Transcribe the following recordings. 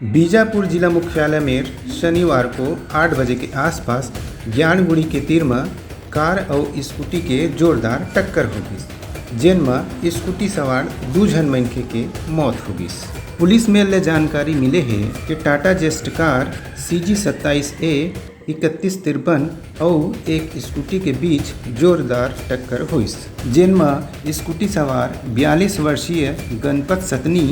बीजापुर जिला मुख्यालय में शनिवार को 8 बजे के आसपास ज्ञानगुड़ी के तीर में कार और स्कूटी के जोरदार टक्कर हो गई, जिनमें स्कूटी सवार 2 जन मनखे के मौत हो गई। पुलिस में ले जानकारी मिले है कि टाटा जेस्ट कार CG27A 3153 और एक स्कूटी के बीच जोरदार टक्कर हुई, जिनमें स्कूटी सवार 42 वर्षीय गणपत सतनी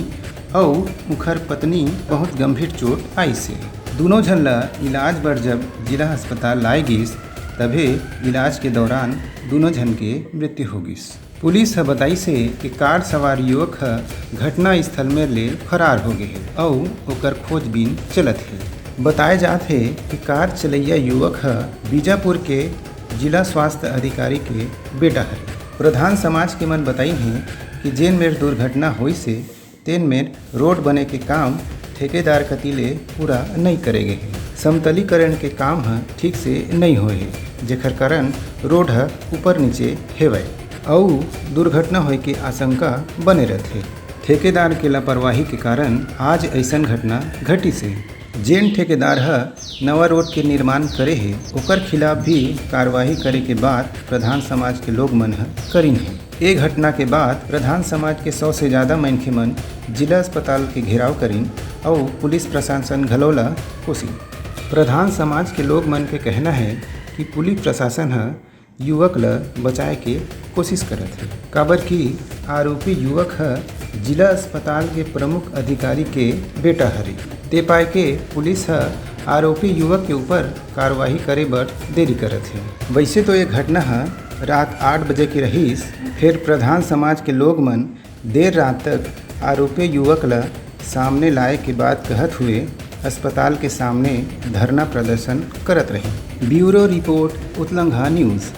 और मुखर पत्नी बहुत गंभीर चोट आई से। दोनों झन ला इलाज बर जब जिला अस्पताल लाए गिस, तभे इलाज के दौरान दोनों झन के मृत्यु हो गिस। पुलिस ह बताई से कि कार सवार युवक ह घटना स्थल में ले फरार हो गए और ओकर खोजबीन चलत है। बताए जात है कि कार चलैया युवक ह बीजापुर के जिला स्वास्थ्य अधिकारी के बेटा है। प्रधान समाज के मन बताई हैं कि जेन में दुर्घटना हुई से तेन में रोड बने के काम ठेकेदार कतीले पूरा नहीं करे गए हैं। समतलीकरण के काम ह ठीक से नहीं होए है, जेकर कारण रोड ह ऊपर नीचे हेवय और दुर्घटना होए के आशंका बने रहते। ठेकेदार के लापरवाही के कारण आज ऐसन घटना घटी से। जेन ठेकेदार ह नवा रोड के निर्माण करे है, ओकर खिलाफ भी कार्रवाई करे के बाद प्रधान समाज के लोग मन ह करीन है। ए घटना के बाद प्रधान समाज के 100 से ज़्यादा मनखे मन जिला अस्पताल के घेराव करीन और पुलिस प्रशासन घलोला कोसी। प्रधान समाज के लोग मन के कहना है कि पुलिस प्रशासन ह युवक ल बचाए के कोशिश करत है, काबर कि आरोपी युवक ह जिला अस्पताल के प्रमुख अधिकारी के बेटा हरे। ते पाए के पुलिस ह आरोपी युवक के ऊपर कार्रवाई करे बर देरी करत है। वैसे तो ये घटना ह रात 8 बजे की रहीस, फिर प्रधान समाज के लोग मन देर रात तक आरोपी युवक ला सामने लाए के बाद कहत हुए अस्पताल के सामने धरना प्रदर्शन करत रहे। ब्यूरो रिपोर्ट उत्तलंघा न्यूज़।